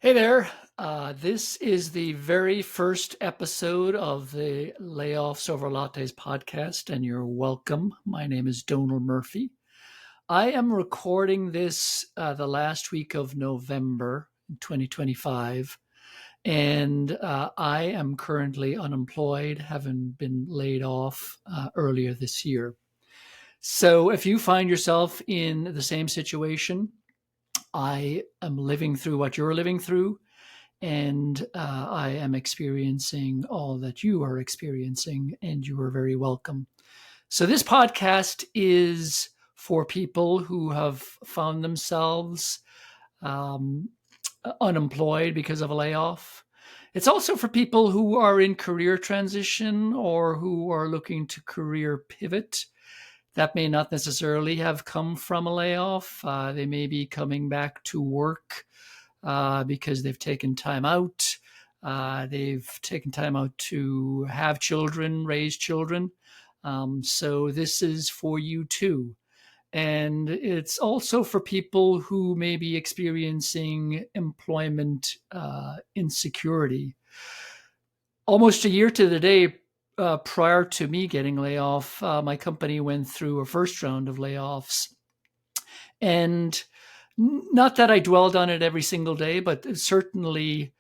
Hey there. This is the very first episode of the Layoffs Over Lattes podcast, and you're welcome. My name is Donald Murphy. I am recording this the last week of November 2025, and I am currently unemployed, having been laid off earlier this year. So if you find yourself in the same situation, I am living through what you're living through, and I am experiencing all that you are experiencing, and you are very welcome. So, this podcast is for people who have found themselves um, unemployed because of a layoff. It's also for people who are in career transition or who are looking to career pivot. That may not necessarily have come from a layoff. They may be coming back to work because they've taken time out. They've taken time out to have children, raise children. So this is for you too. And it's also for people who may be experiencing employment insecurity. Almost a year to the day prior to me getting laid off, my company went through a first round of layoffs. And not that I dwelled on it every single day, but certainly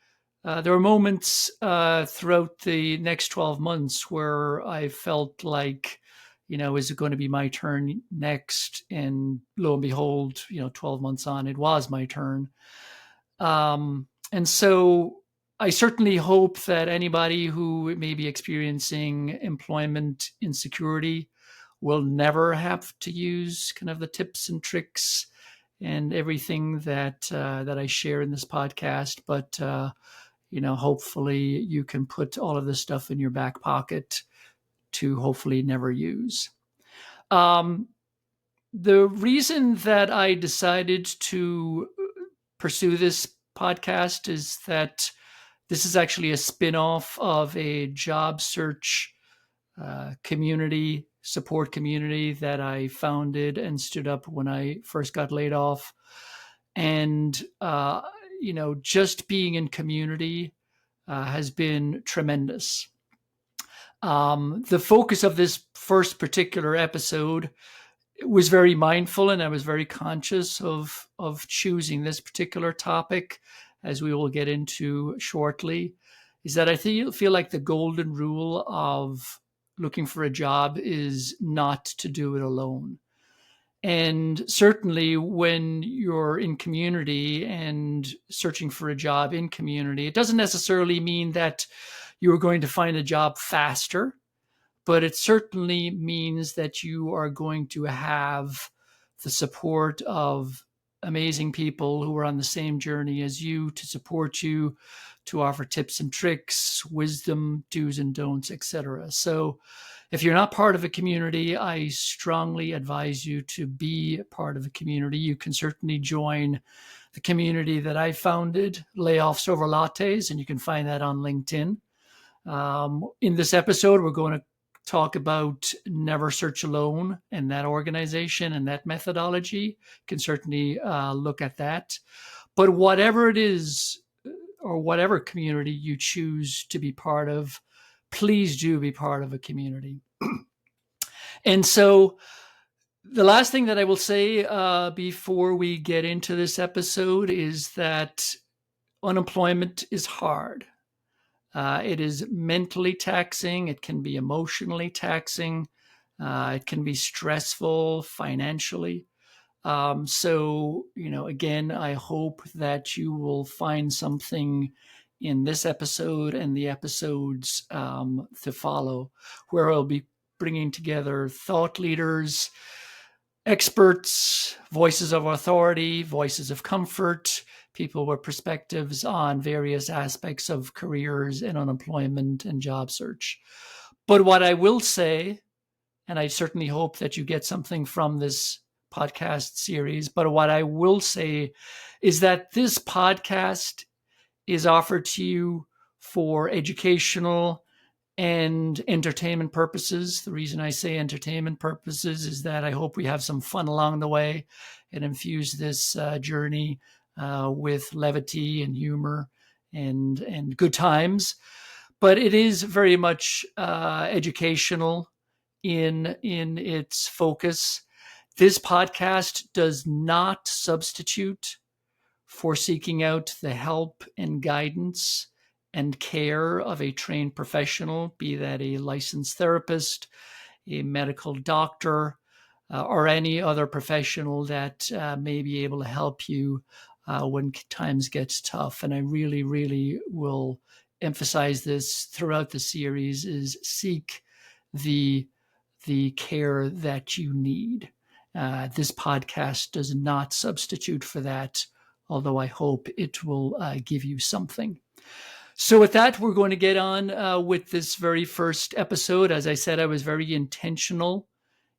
there were moments throughout the next 12 months where I felt like, is it going to be my turn next? And lo and behold, 12 months on, it was my turn. And so I certainly hope that anybody who may be experiencing employment insecurity will never have to use kind of the tips and tricks and everything that I share in this podcast. But hopefully you can put all of this stuff in your back pocket to hopefully never use. The reason that I decided to pursue this podcast is that this is actually a spin-off of a job search community, support community that I founded and stood up when I first got laid off. And, just being in community has been tremendous. The focus of this first particular episode was very mindful, and I was very conscious of choosing this particular topic, as we will get into shortly, is that I feel like the golden rule of looking for a job is not to do it alone. And certainly when you're in community and searching for a job in community, it doesn't necessarily mean that you're going to find a job faster, but it certainly means that you are going to have the support of amazing people who are on the same journey as you to support you, to offer tips and tricks, wisdom, do's and don'ts, etc. So if you're not part of a community, I strongly advise you to be part of a community. You can certainly join the community that I founded, Layoffs Over Lattes, and you can find that on LinkedIn. In this episode, we're going to talk about Never Search Alone and that organization and that methodology. You can certainly look at that. But whatever it is, or whatever community you choose to be part of, please do be part of a community. And so the last thing that I will say before we get into this episode is that unemployment is hard. It is mentally taxing. It can be emotionally taxing. It can be stressful financially. So, again, I hope that you will find something in this episode and the episodes to follow, where I'll be bringing together thought leaders, experts, voices of authority, voices of comfort, people with perspectives on various aspects of careers and unemployment and job search. But what I will say, and I certainly hope that you get something from this podcast series, but what I will say is that this podcast is offered to you for educational and entertainment purposes. The reason I say entertainment purposes is that I hope we have some fun along the way and infuse this journey with levity and humor and good times. But it is very much educational in its focus. This podcast does not substitute for seeking out the help and guidance and care of a trained professional, be that a licensed therapist, a medical doctor, or any other professional that may be able to help you when times get tough. And I really, really will emphasize this throughout the series: is seek the care that you need. This podcast does not substitute for that, although I hope it will give you something. So with that, we're going to get on with this very first episode. As I said, I was very intentional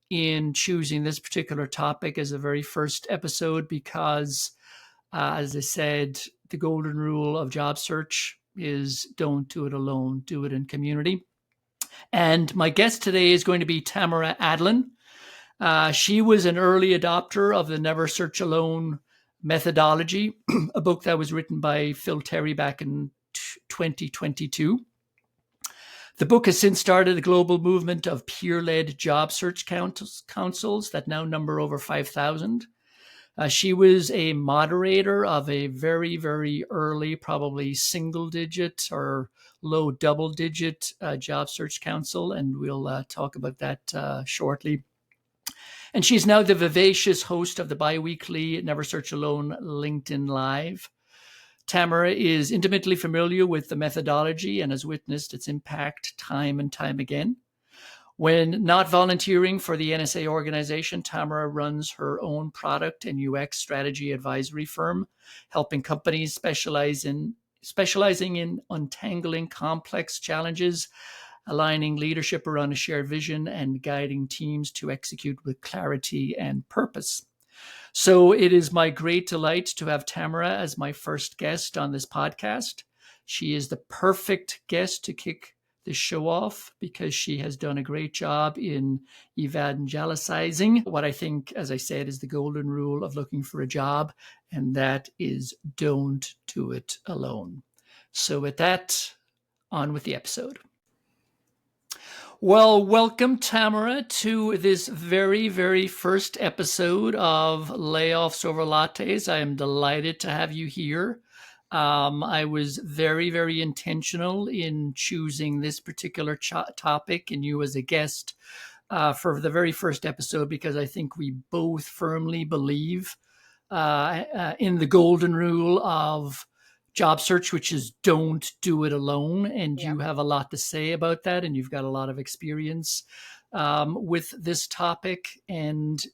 in choosing this particular topic as the very first episode because, as I said, the golden rule of job search is don't do it alone, do it in community. And my guest today is going to be Tamara Adlin. She was an early adopter of the Never Search Alone methodology, a book that was written by Phyl Terry back in 2022. The book has since started a global movement of peer-led job search councils that now number over 5,000. She was a moderator of a very, very early, probably single-digit or low double-digit job search council, and we'll talk about that shortly. And she's now the vivacious host of the bi-weekly Never Search Alone LinkedIn Live. Tamara is intimately familiar with the methodology and has witnessed its impact time and time again. When not volunteering for the NSA organization, Tamara runs her own product and UX strategy advisory firm, helping companies specializing in untangling complex challenges, aligning leadership around a shared vision, and guiding teams to execute with clarity and purpose. So it is my great delight to have Tamara as my first guest on this podcast. She is the perfect guest to kick the show off because she has done a great job in evangelizing what I think, as I said, is the golden rule of looking for a job, and that is don't do it alone. So with that, on with the episode. Well, welcome, Tamara, to this very, very first episode of Layoffs over Lattes. I am delighted to have you here. I was very, very intentional in choosing this particular topic and you as a guest for the very first episode because I think we both firmly believe in the golden rule of job search, which is don't do it alone. And you have a lot to say about that. And you've got a lot of experience with this topic and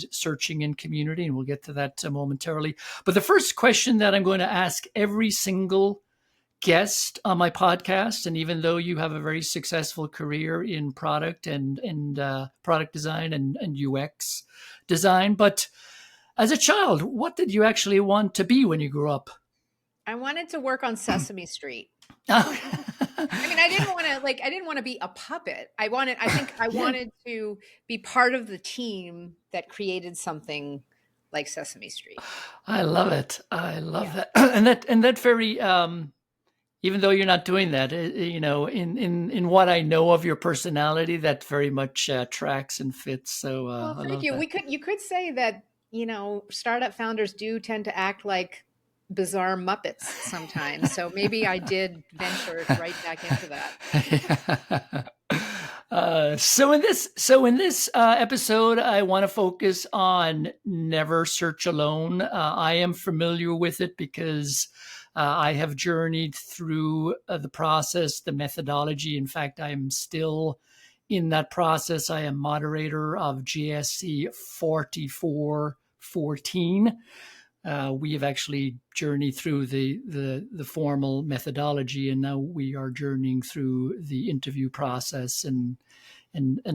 searching in community. And we'll get to that momentarily. But the first question that I'm going to ask every single guest on my podcast, and even though you have a very successful career in product and product design and UX design, but as a child, what did you actually want to be when you grew up? I wanted to work on Sesame Street. I mean, I didn't want to be a puppet. I think I wanted to be part of the team that created something like Sesame Street. I love it. I love that. And that very, even though you're not doing that, you know, in what I know of your personality, that very much tracks and fits. So, well, thank you. That. You could say that, you know, startup founders do tend to act like bizarre Muppets sometimes. So maybe I did venture right back into that. So in this episode, I want to focus on Never Search Alone. I am familiar with it because I have journeyed through the process, the methodology. In fact, I am still in that process. I am moderator of GSC 4414. We have actually journeyed through the formal methodology, and now we are journeying through the interview process and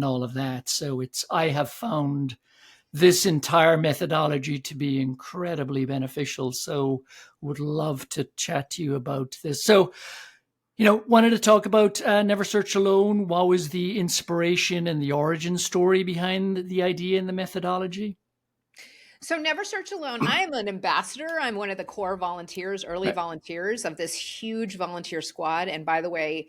all of that. So I have found this entire methodology to be incredibly beneficial. So would love to chat to you about this. So, you know, wanted to talk about Never Search Alone. What was the inspiration and the origin story behind the idea and the methodology? So Never Search Alone, I am an ambassador. I'm one of the core volunteers, early Right. volunteers of this huge volunteer squad. And by the way,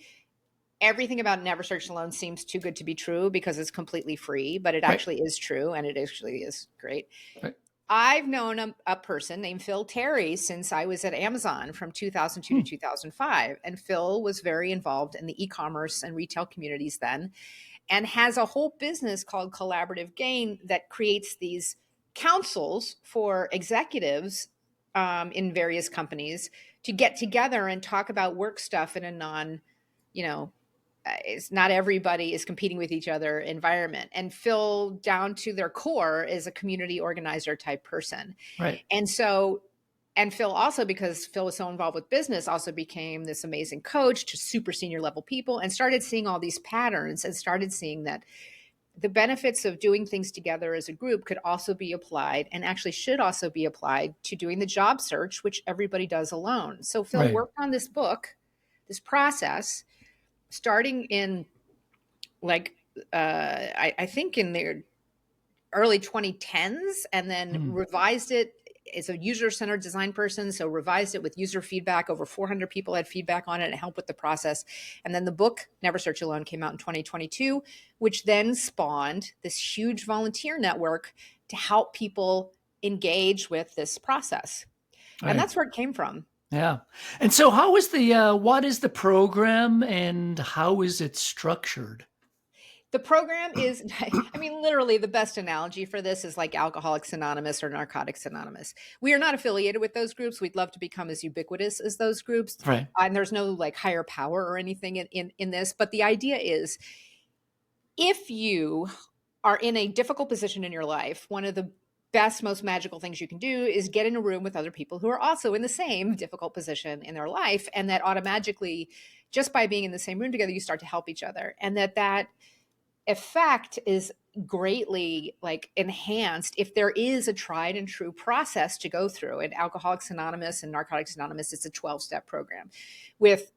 everything about Never Search Alone seems too good to be true because it's completely free, but it Right. actually is true and it actually is great. Right. I've known a person named Phyl Terry since I was at Amazon from 2002 to Hmm. 2005. And Phil was very involved in the e-commerce and retail communities then, and has a whole business called Collaborative Gain that creates these councils for executives in various companies to get together and talk about work stuff in a non, you know, it's not everybody is competing with each other environment. And Phil, down to their core, is a community organizer type person. Right. And so, and Phil also, because Phil was so involved with business, also became this amazing coach to super senior level people and started seeing all these patterns and started seeing that the benefits of doing things together as a group could also be applied, and actually should also be applied, to doing the job search, which everybody does alone. So Phil Right. worked on this book, this process, starting in like I think in their early 2010s, and then Hmm. revised it as a user-centered design person. So revised it with user feedback. Over 400 people had feedback on it and helped with the process. And then the book Never Search Alone came out in 2022, which then spawned this huge volunteer network to help people engage with this process. And Right. that's where it came from. Yeah. And so how is the what is the program and how is it structured? The program is, I mean, literally the best analogy for this is like Alcoholics Anonymous or Narcotics Anonymous. We are not affiliated with those groups. We'd love to become as ubiquitous as those groups. Right. And there's no like higher power or anything in this. But the idea is, if you are in a difficult position in your life, one of the best, most magical things you can do is get in a room with other people who are also in the same difficult position in their life. And that automatically, just by being in the same room together, you start to help each other. And that effect is greatly like enhanced if there is a tried and true process to go through. In Alcoholics Anonymous and Narcotics Anonymous, it's a 12-step program. With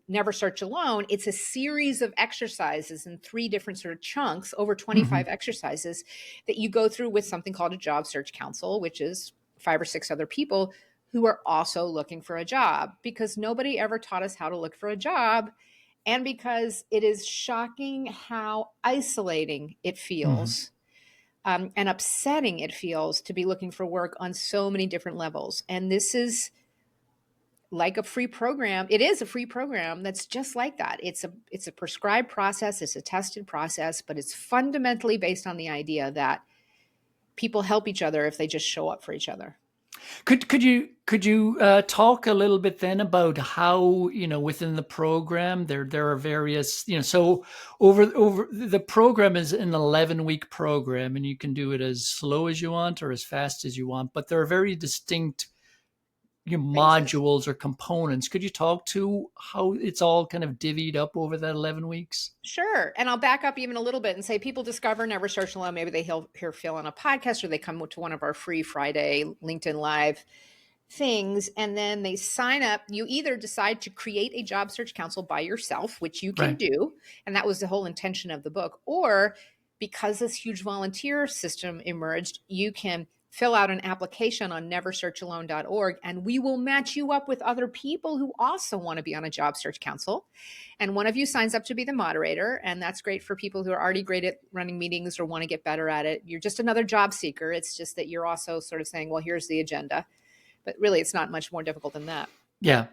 Never Search Alone, it's a series of exercises in 3 different sort of chunks, over 25 Hmm. exercises that you go through with something called a job search council, which is 5 or 6 other people who are also looking for a job, because nobody ever taught us how to look for a job, and because it is shocking how isolating it Hmm. feels, and upsetting it feels to be looking for work on so many different levels. And this is like a free program. It is a free program that's just like that. It's a prescribed process, it's a tested process, but it's fundamentally based on the idea that people help each other if they just show up for each other. Could you talk a little bit then about how, within the program there are various, so over the program is an 11-week program, and you can do it as slow as you want or as fast as you want, but there are very distinct Phases. modules or components. Could you talk to how it's all kind of divvied up over that 11 weeks? Sure. And I'll back up even a little bit and say people discover Never Search Alone. Maybe they hear Phil on a podcast, or they come to one of our free Friday LinkedIn Live things, and then they sign up. You either decide to create a job search council by yourself, which you can Right. do, and that was the whole intention of the book, or because this huge volunteer system emerged, you can fill out an application on neversearchalone.org, and we will match you up with other people who also want to be on a job search council. And one of you signs up to be the moderator, and that's great for people who are already great at running meetings or want to get better at it. You're just another job seeker. It's just that you're also sort of saying, well, here's the agenda. But really, it's not much more difficult than that. Yeah.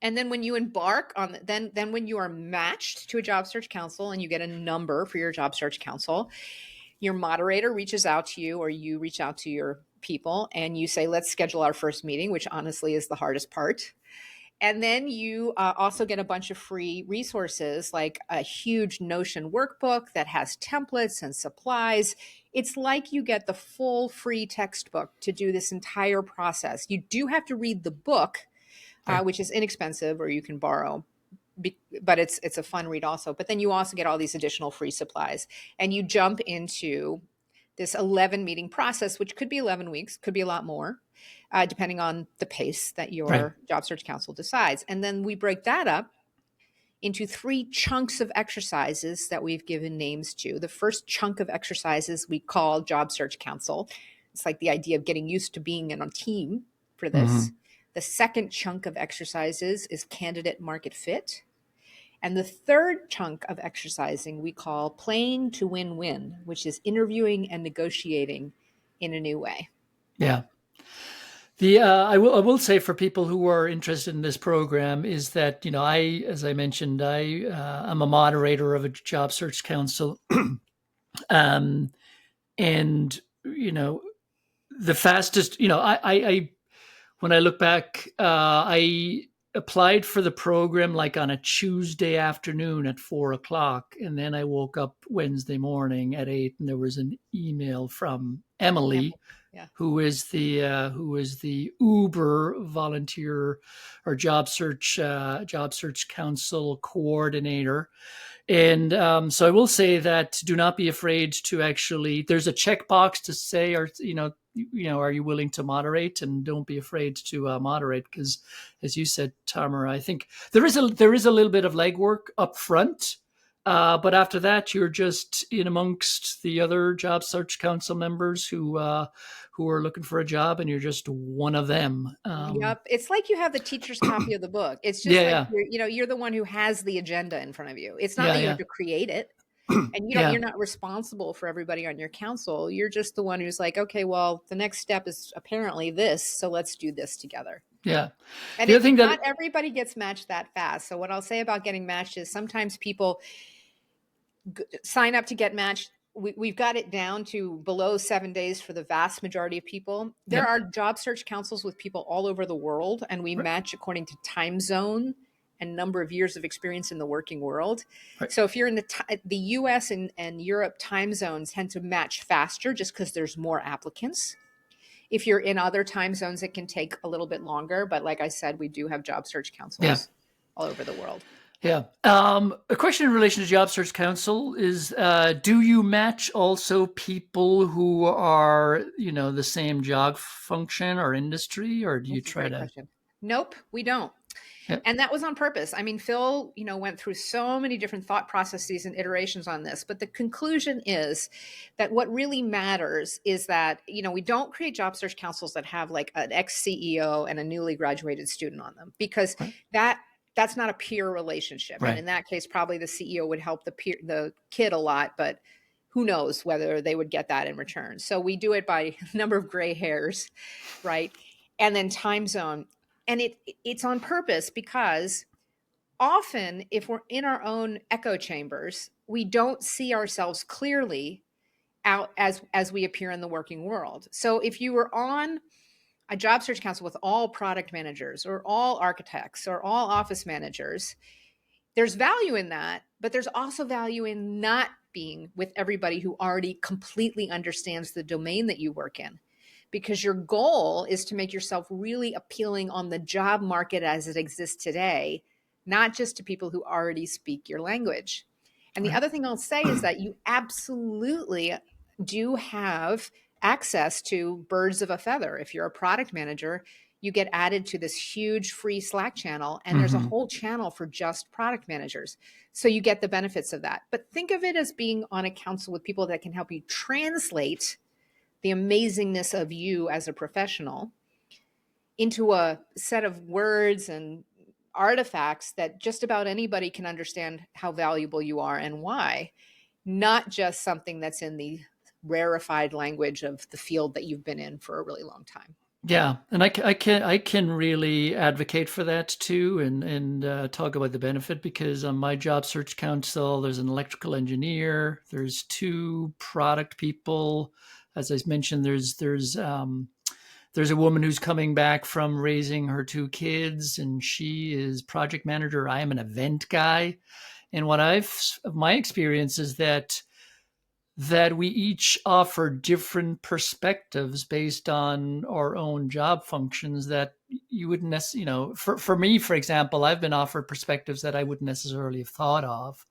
And then when you embark on, then when you are matched to a job search council and you get a number for your job search council, your moderator reaches out to you, or you reach out to your people and you say, let's schedule our first meeting, which honestly is the hardest part. And then you also get a bunch of free resources, like a huge Notion workbook that has templates and supplies. It's like you get the full free textbook to do this entire process. You do have to read the book, Right. which is inexpensive, or you can borrow. But it's a fun read also. But then you also get all these additional free supplies, and you jump into this 11 meeting process, which could be 11 weeks, could be a lot more, depending on the pace that Right. your job search council decides. And then we break that up into 3 chunks of exercises that we've given names to. The first chunk of exercises we call job search council. It's like the idea of getting used to being in a team for Mm-hmm. this. The second chunk of exercises is candidate market fit. And the third chunk of exercising we call playing to win-win, which is interviewing and negotiating in a new way. Yeah. I will say for people who are interested in this program is that, as I mentioned, I'm a moderator of a job search council. um, and, the fastest, when I look back, I applied for the program like on a Tuesday afternoon at 4 o'clock. And then I woke up Wednesday morning at 8, and there was an email from Emily, Yeah. who is the Uber volunteer or job search council coordinator. And so I will say that do not be afraid to actually. There's a checkbox to say, or are you willing to moderate? And don't be afraid to moderate, because, as you said, Tamara, I think there is a little bit of legwork up front. But after that, you're just in amongst the other job search council members who are looking for a job, and you're just one of them. Yep. It's like you have the teacher's copy of the book. It's just like Yeah, you're the one who has the agenda in front of you. It's not yeah, that you yeah, have to create it. And yeah, you're not responsible for everybody on your council. You're just the one who's like, okay, well, the next step is apparently this, so let's do this together. yeah. And The other thing not that everybody gets matched that fast. So what I'll say about getting matched is sometimes people sign up to get matched. We've got it down to below 7 days for the vast majority of people. There Yep. are job search councils with people all over the world, and we match according to time zone and number of years of experience in the working world. Right. So if you're in the US and Europe, time zones tend to match faster just because there's more applicants. If you're in other time zones, it can take a little bit longer. But like I said, we do have job search councils all over the world. Yeah. A question in relation to Job Search Council is, do you match also people who are, the same job function or industry, or do you That's a try great to? question. Nope, we don't. Yeah. And that was on purpose. I mean, Phyl, went through so many different thought processes and iterations on this, but the conclusion is that what really matters is that, we don't create job search councils that have like an ex-CEO and a newly graduated student on them, because Right. that's not a peer relationship. Right. And in that case, probably the CEO would help the kid a lot, but who knows whether they would get that in return. So we do it by number of gray hairs, right? And then time zone. And it's on purpose because often if we're in our own echo chambers, we don't see ourselves clearly out as we appear in the working world. So if you were on a job search council with all product managers or all architects or all office managers, there's value in that, but there's also value in not being with everybody who already completely understands the domain that you work in, because your goal is to make yourself really appealing on the job market as it exists today, not just to people who already speak your language. And the Right. other thing I'll say is that you absolutely do have access to birds of a feather. If you're a product manager, you get added to this huge free Slack channel, and there's a whole channel for just product managers. So you get the benefits of that. But think of it as being on a council with people that can help you translate the amazingness of you as a professional into a set of words and artifacts that just about anybody can understand how valuable you are and why, not just something that's in the rarefied language of the field that you've been in for a really long time. Yeah, and I can really advocate for that too, and talk about the benefit, because on my job search council, there's an electrical engineer, there's two product people, as I mentioned, there's a woman who's coming back from raising her two kids, and she is project manager. I am an event guy, and my experience is that we each offer different perspectives based on our own job functions that you wouldn't necessarily, for me, for example, I've been offered perspectives that I wouldn't necessarily have thought of.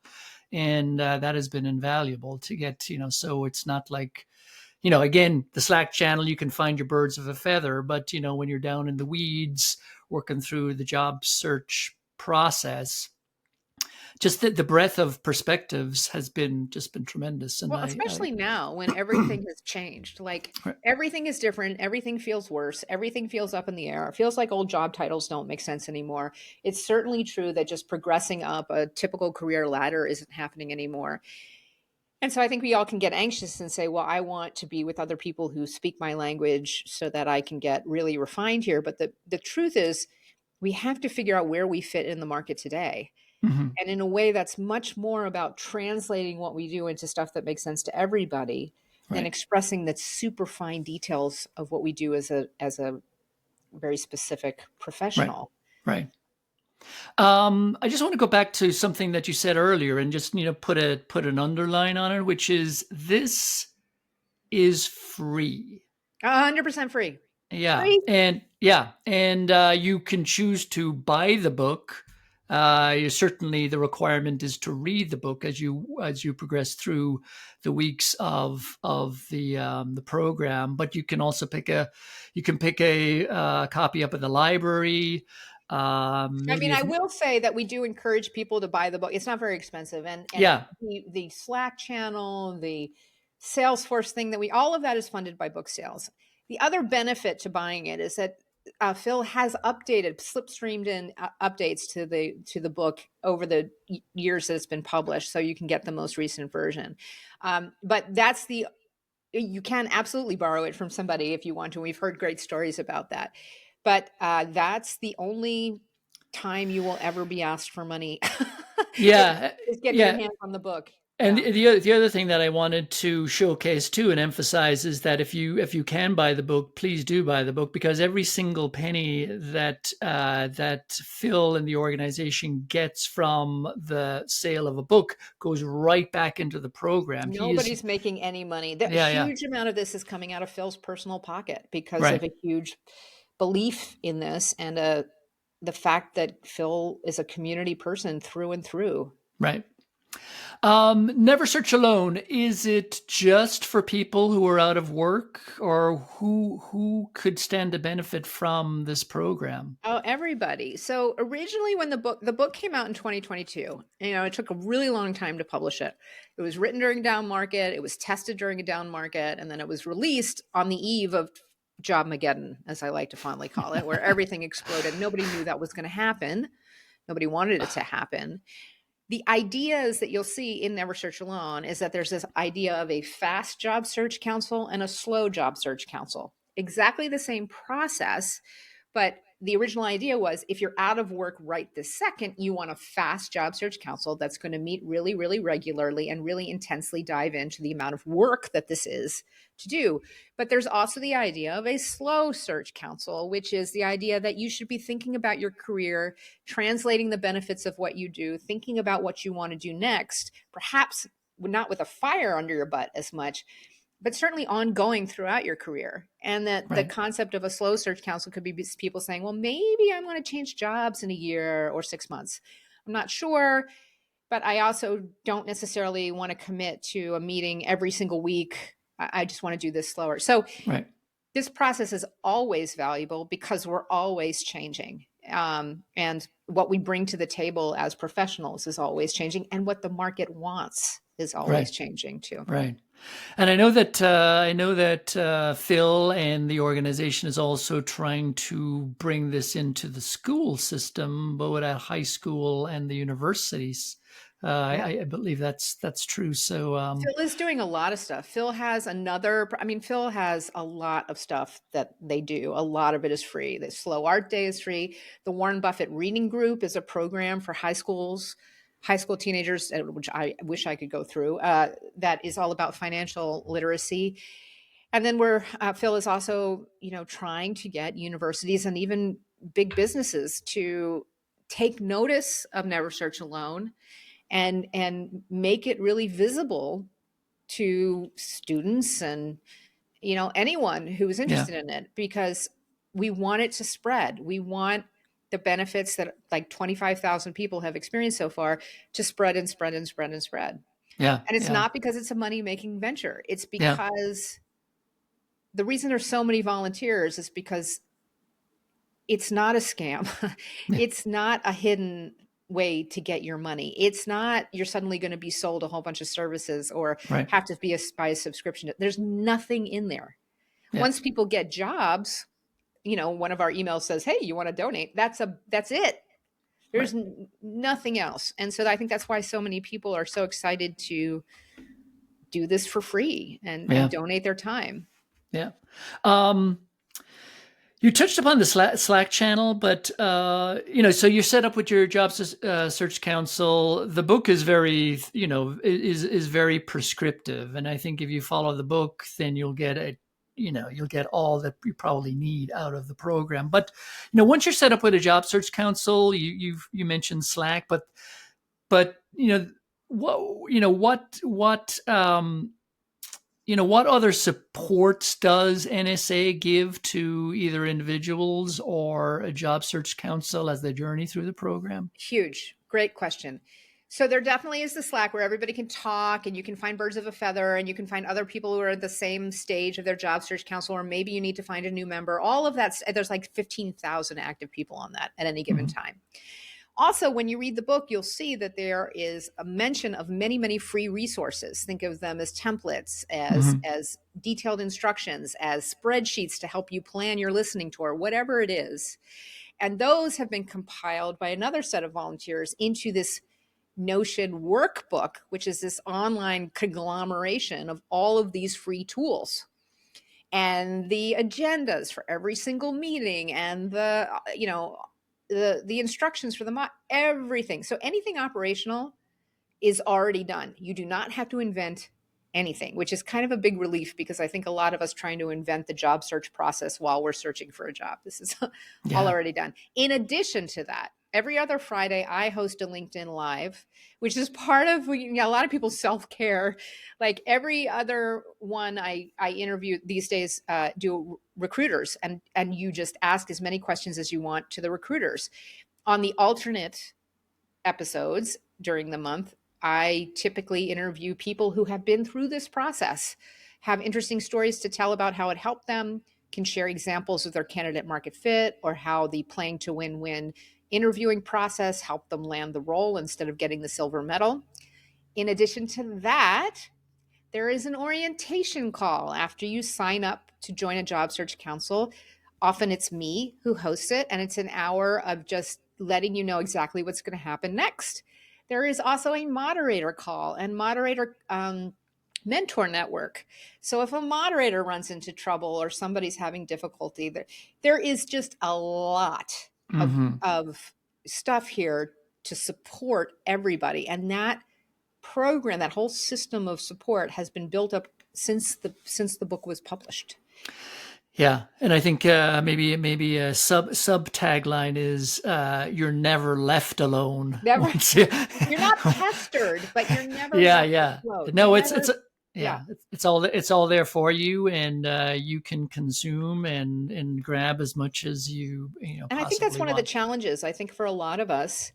And that has been invaluable to get, so it's not like, again, the Slack channel, you can find your birds of a feather, but, when you're down in the weeds working through the job search process, just the breadth of perspectives has been tremendous. And Well, especially now when everything has changed. Like everything is different, everything feels worse, everything feels up in the air. It feels like old job titles don't make sense anymore. It's certainly true that just progressing up a typical career ladder isn't happening anymore. And so I think we all can get anxious and say, well, I want to be with other people who speak my language so that I can get really refined here. But the truth is, we have to figure out where we fit in the market today. Mhm. And in a way that's much more about translating what we do into stuff that makes sense to everybody than Right, expressing the super fine details of what we do as a very specific right, professional. right. I just want to go back to something that you said earlier and just put an underline on it, which is this is free. 100% free. Yeah, Free. and you can choose to buy the book. Certainly, the requirement is to read the book as you progress through the weeks of the program. But you can also pick a copy up at the library. I Maybe mean, if I will say that we do encourage people to buy the book. It's not very expensive, and yeah, the Slack channel, the Salesforce thing that we all of that is funded by book sales. The other benefit to buying it is that Phyl has updated, slipstreamed in updates to the book over the years that it's been published, so you can get the most recent version. But that's the you can absolutely borrow it from somebody if you want to. We've heard great stories about that. But that's the only time you will ever be asked for money yeah, is getting your yeah. hands on the book. And Yeah. the other thing that I wanted to showcase too and emphasize is that if you can buy the book, please do buy the book, because every single penny that Phyl and the organization gets from the sale of a book goes right back into the program. He is Nobody's making any money. The yeah, huge amount of this is coming out of Phil's personal pocket because of right, a huge belief in this and the fact that Phyl is a community person through and through. right. Never search alone. Is it just for people who are out of work, or who could stand to benefit from this program? Oh, everybody. So originally when the book came out in 2022, it took a really long time to publish it. It was written during a down market, it was tested during a down market, and then it was released on the eve of Jobmageddon, as I like to fondly call it, where everything exploded. Nobody knew that was going to happen. Nobody wanted it to happen. The ideas that you'll see in Never Search Alone is that there's this idea of a fast job search council and a slow job search council. Exactly the same process, but the original idea was if you're out of work right this second, you want a fast job search council that's going to meet really, really regularly and really intensely dive into the amount of work that this is to do. But there's also the idea of a slow search council, which is the idea that you should be thinking about your career, translating the benefits of what you do, thinking about what you want to do next, perhaps not with a fire under your butt as much, but certainly ongoing throughout your career. And that the Right, concept of a slow search council could be people saying, well, maybe I'm going to change jobs in a year or 6 months. I'm not sure, but I also don't necessarily want to commit to a meeting every single week. I just want to do this slower. So right. this process is always valuable because we're always changing. And what we bring to the table as professionals is always changing. And what the market wants is always Right. changing too. Right. And I know that Phyl and the organization is also trying to bring this into the school system, both at high school and the universities. Yeah. I believe that's true. So Phyl is doing a lot of stuff. Phyl has a lot of stuff that they do. A lot of it is free. The Slow Art Day is free. The Warren Buffett Reading Group is a program for high school teenagers, which I wish I could go through, that is all about financial literacy. And then Phyl is also, trying to get universities and even big businesses to take notice of Never Search Alone and make it really visible to students and anyone who is yeah, interested in it, because we want it to spread. We want the benefits that like 25,000 people have experienced so far to spread and spread and spread and spread. yeah, And it's yeah, not because it's a money making venture. It's yeah, because the reason there's so many volunteers is because it's not a scam. yeah, It's not a hidden way to get your money. It's not you're suddenly going to be sold a whole bunch of services or Right. have to be buy a subscription. There's nothing in there. Yeah. Once people get jobs, one of our emails says, "Hey, you want to donate?" That's it. There's Right. nothing else. And so I think that's why so many people are so excited to do this for free and donate their time. Yeah. You touched upon the Slack channel, but so you're set up with your job search council. The book is very, is very prescriptive, and I think if you follow the book, then you'll get you'll get all that you probably need out of the program. But once you're set up with a job search council, you mentioned Slack, but what other supports does NSA give to either individuals or a job search council as they journey through the program? Huge. Great question. So there definitely is the Slack where everybody can talk and you can find birds of a feather and you can find other people who are at the same stage of their job search council, or maybe you need to find a new member. All of that, there's like 15,000 active people on that at any given time. Also, when you read the book, you'll see that there is a mention of many, many free resources. Think of them as templates, as detailed instructions, as spreadsheets to help you plan your listening tour, whatever it is. And those have been compiled by another set of volunteers into this Notion workbook, which is this online conglomeration of all of these free tools and the agendas for every single meeting and the instructions for the everything. So anything operational is already done. You do not have to invent anything, which is kind of a big relief because I think a lot of us trying to invent the job search process while we're searching for a job. This is all already done. In addition to that, every other Friday, I host a LinkedIn Live, which is part of a lot of people's self-care. Like every other one I interview these days do recruiters, and you just ask as many questions as you want to the recruiters. On the alternate episodes during the month, I typically interview people who have been through this process, have interesting stories to tell about how it helped them, can share examples of their candidate market fit or how the playing to win-win interviewing process helped them land the role instead of getting the silver medal. In addition to that, there is an orientation call after you sign up to join a job search council. Often it's me who hosts it, and it's an hour of just letting you know exactly what's going to happen next. There is also a moderator call and moderator mentor network. So if a moderator runs into trouble or somebody's having difficulty, there is just a lot of stuff here to support everybody. And that program, that whole system of support has been built up since the book was published. Yeah, and I think maybe a sub tagline is "You're never left alone." Never, you're not pestered, but you're never. Yeah. No, it's it's all there for you, and you can consume and grab as much as you And I think that's one of the challenges. I think for a lot of us,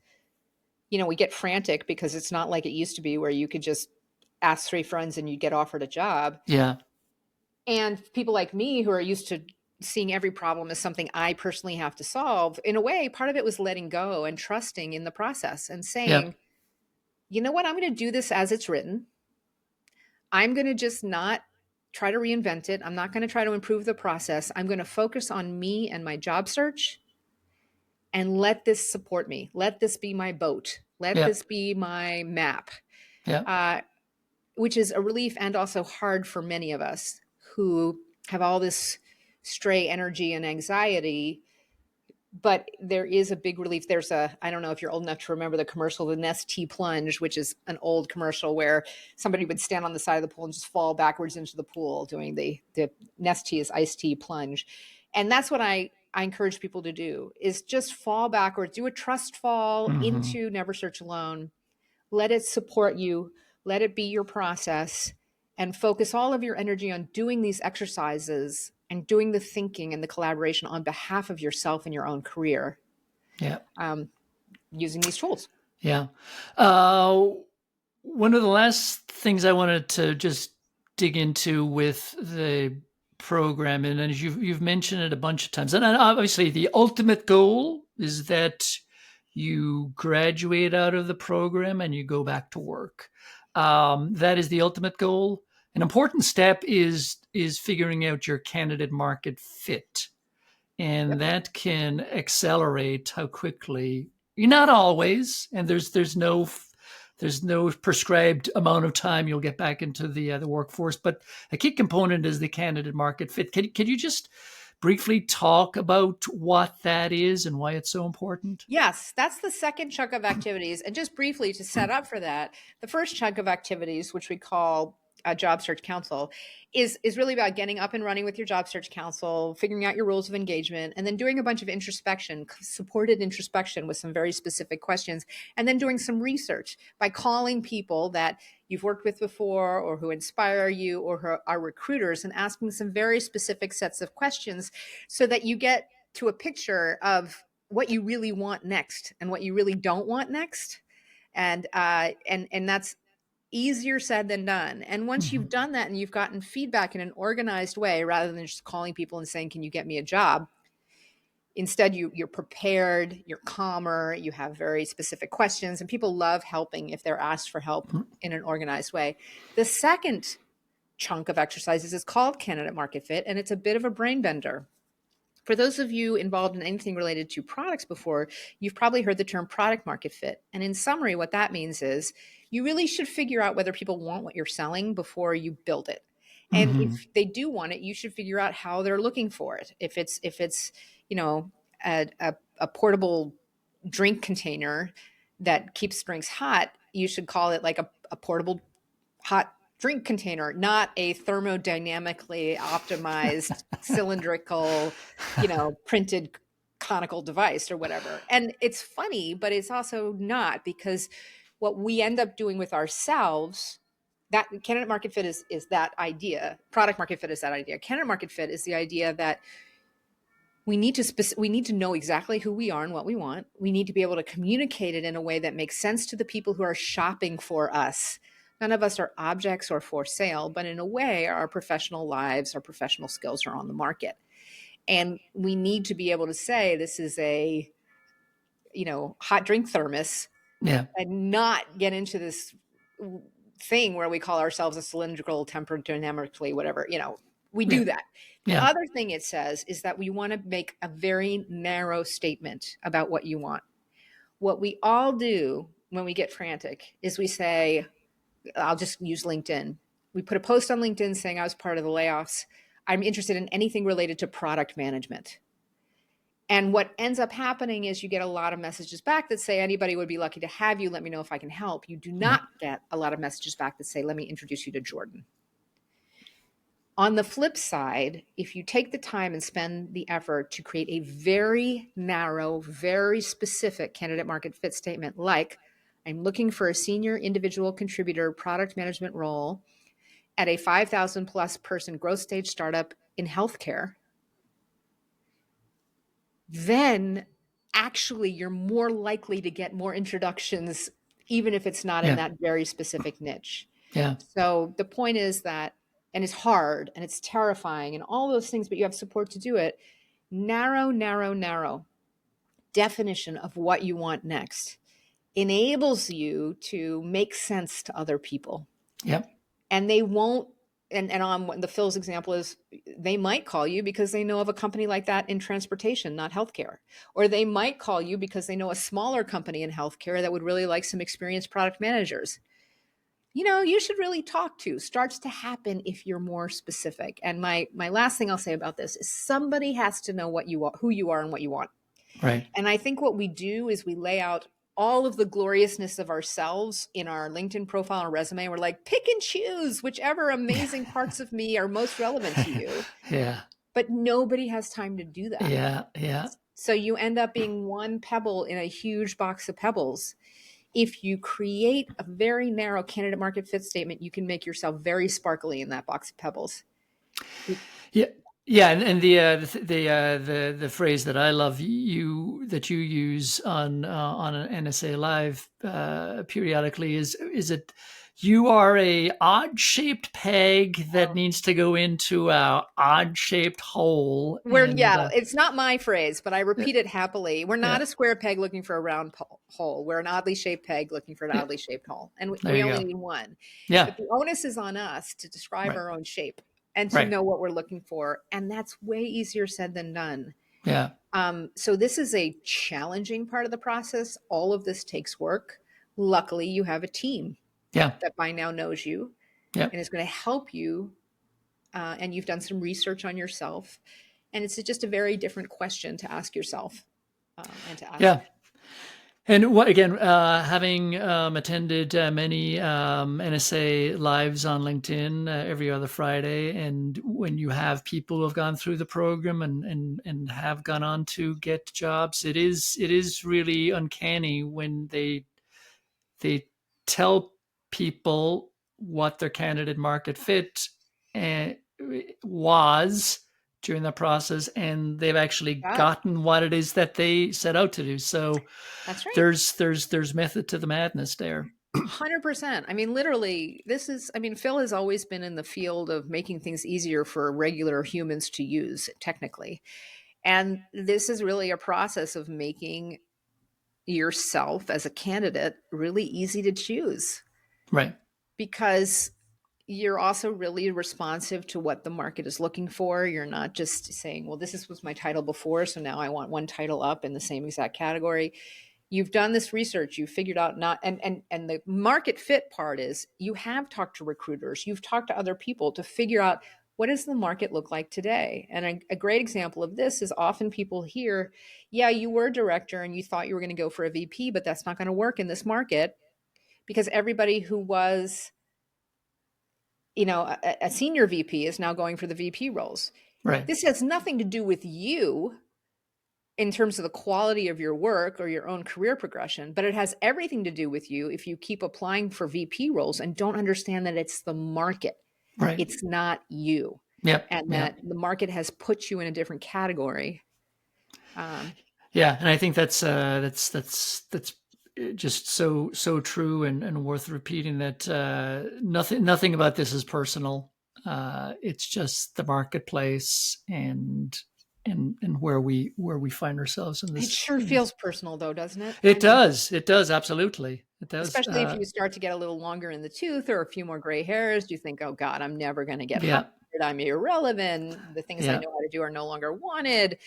we get frantic because it's not like it used to be where you could just ask 3 friends and you'd get offered a job. Yeah. And people like me who are used to seeing every problem as something I personally have to solve, in a way, part of it was letting go and trusting in the process and saying, you know what, I'm going to do this as it's written. I'm going to just not try to reinvent it. I'm not going to try to improve the process. I'm going to focus on me and my job search and let this support me. Let this be my boat. Let this be my map. Which is a relief and also hard for many of us who have all this stray energy and anxiety. But there is a big relief. I don't know if you're old enough to remember the commercial, the Nestea plunge, which is an old commercial where somebody would stand on the side of the pool and just fall backwards into the pool doing the Nestea's iced tea plunge. And that's what I encourage people to do, is just fall backwards, do a trust fall into Never Search Alone. Let it support you. Let it be your process, and focus all of your energy on doing these exercises and doing the thinking and the collaboration on behalf of yourself and your own career. Yeah. Using these tools. Yeah. One of the last things I wanted to just dig into with the program, and as you've mentioned it a bunch of times, and obviously the ultimate goal is that you graduate out of the program and you go back to work. That is the ultimate goal. An important step is figuring out your candidate market fit, and Yep. that can accelerate how quickly. Not always, and there's no prescribed amount of time you'll get back into the workforce, but a key component is the candidate market fit. Can you just briefly talk about what that is and why it's so important? Yes, that's the second chunk of activities. And just briefly to set up for that, the first chunk of activities, which we call a job search council, is really about getting up and running with your job search council, figuring out your rules of engagement, and then doing a bunch of introspection, supported introspection with some very specific questions, and then doing some research by calling people that you've worked with before or who inspire you or who are recruiters and asking some very specific sets of questions so that you get to a picture of what you really want next and what you really don't want next. And that's easier said than done. And once you've done that and you've gotten feedback in an organized way, rather than just calling people and saying, can you get me a job? Instead, you're prepared, you're calmer, you have very specific questions, and people love helping if they're asked for help in an organized way. The second chunk of exercises is called candidate market fit, and it's a bit of a brain bender. For those of you involved in anything related to products before, you've probably heard the term product market fit. And in summary, what that means is you really should figure out whether people want what you're selling before you build it. And if they do want it, you should figure out how they're looking for it. If it's a portable drink container that keeps drinks hot, you should call it like a portable hot drink container, not a thermodynamically optimized cylindrical, printed conical device or whatever. And it's funny, but it's also not, because what we end up doing with ourselves, that candidate market fit is that idea. Product market fit is that idea. Candidate market fit is the idea that we need to know exactly who we are and what we want. We need to be able to communicate it in a way that makes sense to the people who are shopping for us. None of us are objects or for sale, but in a way, our professional lives, our professional skills are on the market. And we need to be able to say, this is a, hot drink thermos, Yeah. and not get into this thing where we call ourselves a cylindrical, tempered dynamically, whatever, we do that. The other thing it says is that we want to make a very narrow statement about what you want. What we all do when we get frantic is we say, I'll just use LinkedIn. We put a post on LinkedIn saying I was part of the layoffs. I'm interested in anything related to product management. And what ends up happening is you get a lot of messages back that say, anybody would be lucky to have you. Let me know if I can help. You do not get a lot of messages back that say, let me introduce you to Jordan. On the flip side, if you take the time and spend the effort to create a very narrow, very specific candidate market fit statement, like I'm looking for a senior individual contributor product management role at a 5,000 plus person growth stage startup in healthcare, then actually you're more likely to get more introductions, even if it's not in that very specific niche. Yeah. So the point is that, and it's hard and it's terrifying and all those things, but you have support to do it. Narrow definition of what you want next enables you to make sense to other people. Yep. And they won't, and on the Phil's example is they might call you because they know of a company like that in transportation, not healthcare. Or they might call you because they know a smaller company in healthcare that would really like some experienced product managers. You should really talk to starts to happen if you're more specific. And my last thing I'll say about this is somebody has to know what you are, who you are and what you want. Right. And I think what we do is we lay out all of the gloriousness of ourselves in our LinkedIn profile or resume. We're like, pick and choose whichever amazing parts of me are most relevant to you. Yeah. But nobody has time to do that. Yeah. So you end up being one pebble in a huge box of pebbles. If you create a very narrow candidate market fit statement, you can make yourself very sparkly in that box of pebbles. Yeah, and the phrase that I love that you use on an NSA Live periodically is it You are a odd-shaped peg that Oh. needs to go into a odd-shaped hole, and Yeah, it's not my phrase, but I yeah, repeat it happily. We're yeah, not a square peg looking for a round hole. We're an oddly shaped peg looking for an yeah. oddly shaped hole. And There we you only go. need one. Yeah, But the onus is on us to describe right, our own shape and to right. know what we're looking for. And that's way easier said than done. Yeah, So this is a challenging part of the process. All of this takes work. Luckily, you have a team yeah, that by now knows you yeah, and is going to help you. And you've done some research on yourself. And it's just a very different question to ask yourself and to ask. yeah. And what again? Having attended many NSA lives on LinkedIn every other Friday, and when you have people who have gone through the program and have gone on to get jobs, it is really uncanny when they tell people what their candidate market fit uh, was during the process, and they've actually God, gotten what it is that they set out to do. So that's right. there's method to the madness there. 100%. I mean, literally, Phil has always been in the field of making things easier for regular humans to use, technically. And this is really a process of making yourself as a candidate really easy to choose Right, because you're also really responsive to what the market is looking for. You're not just saying, well, was my title before, so now I want one title up in the same exact category. You've done this research, you've figured out not and the market fit part is you have talked to recruiters, you've talked to other people to figure out what does the market look like today. And a great example of this is often people hear, yeah, you were a director and you thought you were going to go for a VP, but that's not going to work in this market because everybody who was a senior VP is now going for the VP roles. right, This has nothing to do with you in terms of the quality of your work or your own career progression, but it has everything to do with you if you keep applying for VP roles and don't understand that it's the market. right. It's not you. Yep, And yep. that the market has put you in a different category. Um, Yeah, and I think that's just so true and worth repeating that nothing about this is personal. It's just the marketplace and where we find ourselves in it this. sure feels personal though, doesn't it? I It mean, does. It does. Absolutely. It does. especially if you start to get a little longer in the tooth or a few more gray hairs, you think, oh God, I'm never going to get hired. Yeah. I'm irrelevant. The things I Yeah. know how to do are no longer wanted.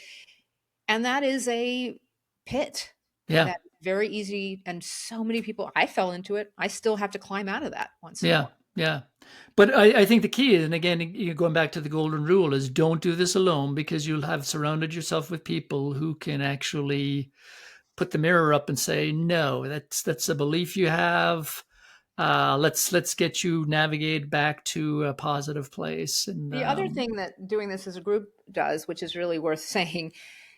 And that is a pit Yeah. that very easy. And so many people, I fell into it. I still have to climb out of that once in a Yeah. while. Yeah. But I think the key is, and again, going back to the golden rule, is don't do this alone because you'll have surrounded yourself with people who can actually put the mirror up and say, no, that's a belief you have. Let's get you navigate back to a positive place. And The other thing that doing this as a group does, which is really worth saying,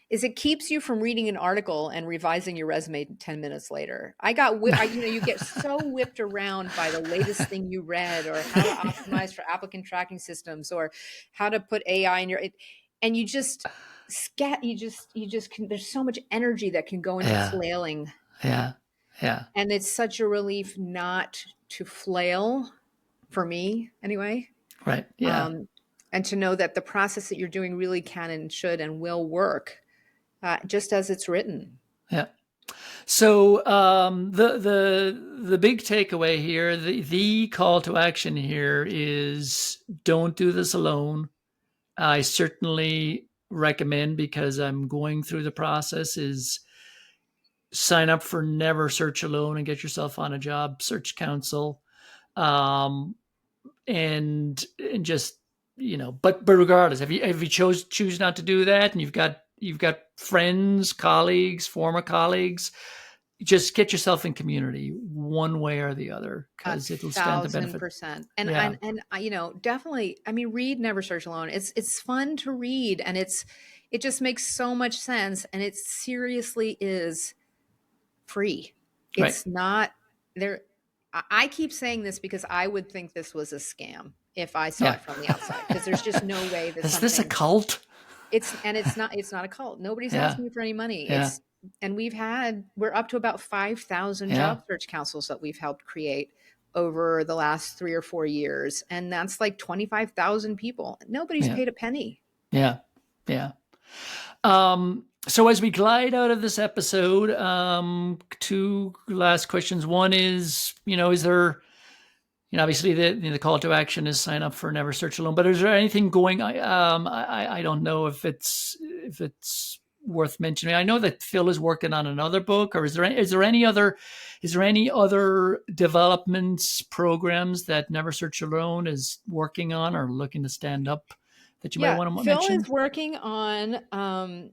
is it keeps you from reading an article and revising your resume 10 minutes later. You get so whipped around by the latest thing you read or how to optimize for applicant tracking systems or how to put AI in and you just there's so much energy that can go into yeah, flailing. yeah, yeah, And it's such a relief not to flail for me anyway. right, yeah, Um, and to know that the process that you're doing really can and should and will work just as it's written. yeah. So the big takeaway here, the call to action here is don't do this alone. I certainly recommend, because I'm going through the process, is sign up for Never Search Alone and get yourself on a job search council. Um, and just, but regardless, if you choose not to do that, and you've got friends, colleagues, former colleagues, just get yourself in community one way or the other, A because it'll stand to thousand benefit. percent. Yeah, Definitely. I mean, read Never Search Alone. It's fun to read, and it just makes so much sense, and it seriously is free. right. It's not there. I keep saying this because I would think this was a scam if I saw Yeah. it from the outside, because there's just no way that Is this a something cult? it's not a cult. Nobody's Yeah, asking you for any money. yeah, We're up to about 5,000 yeah. job search councils that we've helped create over the last 3 or 4 years, and that's like 25,000 people. Nobody's Yeah. paid a penny. Yeah. Yeah. So as we glide out of this episode, two last questions. One is, is there, obviously the call to action is sign up for Never Search Alone, but is there anything going? I don't know if it's worth mentioning. I know that Phyl is working on another book, or is there any other developments, programs that Never Search Alone is working on or looking to stand up that you might Yeah, want to Phyl mention? is working on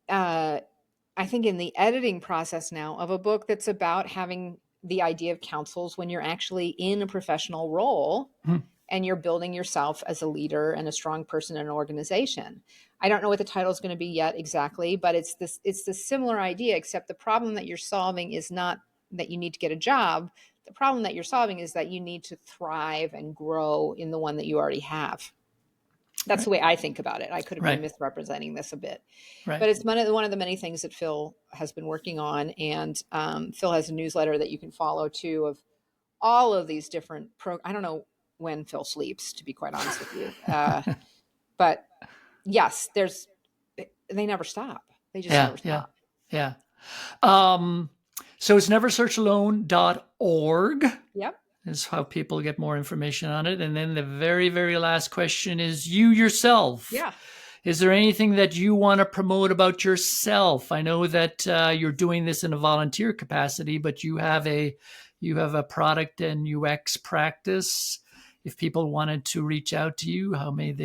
I think in the editing process now of a book that's about having the idea of counsels when you're actually in a professional role and you're building yourself as a leader and a strong person in an organization. I don't know what the title is going to be yet exactly, but it's this similar idea, except the problem that you're solving is not that you need to get a job. The problem that you're solving is that you need to thrive and grow in the one that you already have. That's the way I think about it. I could have been misrepresenting this a bit, but it's one of the many things that Phyl has been working on. And Phyl has a newsletter that you can follow too of all of these different I don't know when Phyl sleeps, to be quite honest with you. But yes, they never stop. They just never stop. Yeah. So it's neversearchalone.org. Yep. Is how people get more information on it. And then the very, very last question is you yourself. Yeah. Is there anything that you want to promote about yourself? I know that you're doing this in a volunteer capacity, but you have a product and UX practice. If people wanted to reach out to you, how might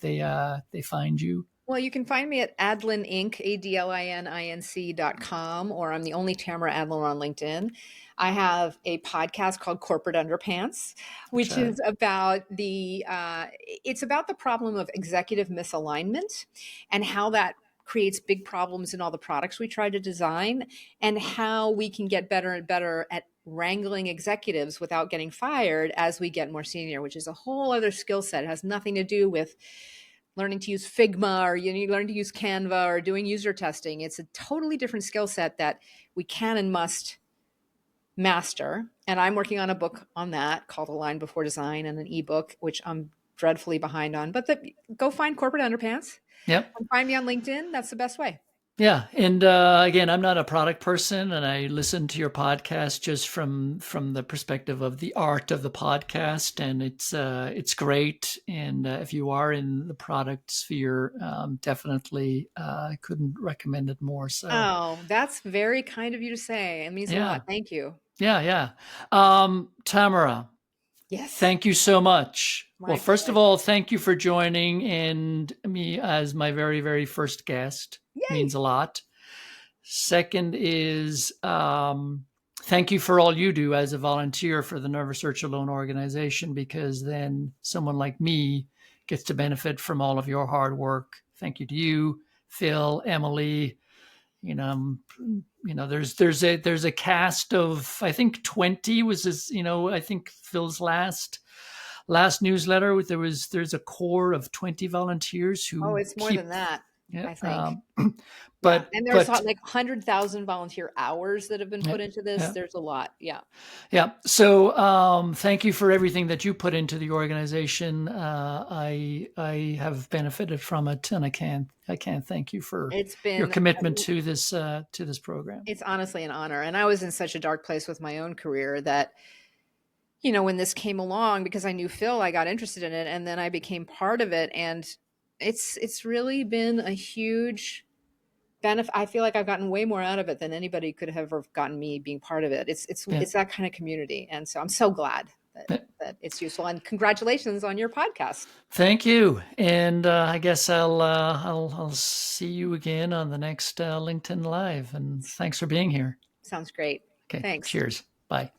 they find you? Well, you can find me at Adlin Inc., ADLININC.com, or I'm the only Tamara Adlin on LinkedIn. I have a podcast called Corporate Underpants, which is about it's about the problem of executive misalignment and how that creates big problems in all the products we try to design, and how we can get better and better at wrangling executives without getting fired as we get more senior, which is a whole other skill set. It has nothing to do with learning to use Figma or you learn to use Canva or doing user testing. It's a totally different skill set that we can and must master. And I'm working on a book on that called Align Before Design, and an ebook, which I'm dreadfully behind on. But go find Corporate Underpants. Yep. And find me on LinkedIn. That's the best way. Yeah. And again, I'm not a product person, and I listen to your podcast just from the perspective of the art of the podcast, and it's great. And if you are in the product sphere, definitely I couldn't recommend it more. So that's very kind of you to say. It means a lot. Thank you. Yeah. Tamara. Yes. Thank you so much. Well, first of all, thank you for joining and me as my very, very first guest. Yay. Means a lot. Second is thank you for all you do as a volunteer for the Never Search Alone organization, because then someone like me gets to benefit from all of your hard work. Thank you to you, Phyl, Emily. There's a cast of, I think 20 was this, I think Phil's last newsletter. There's a core of 20 volunteers who. It's more than that. Yeah, I think. And there's like 100,000 volunteer hours that have been put into this. There's a lot. Yeah. So thank you for everything that you put into the organization. I have benefited from it, and I can't thank you for your commitment to this program. It's honestly an honor. And I was in such a dark place with my own career that, when this came along, because I knew Phyl, I got interested in it, and then I became part of it. And it's really been a huge benefit. I feel like I've gotten way more out of it than anybody could have ever gotten me being part of it. It's that kind of community. And so I'm so glad that it's useful, and congratulations on your podcast. Thank you. And I guess I'll see you again on the next LinkedIn Live, and thanks for being here. Sounds great. Okay. Thanks. Cheers. Bye.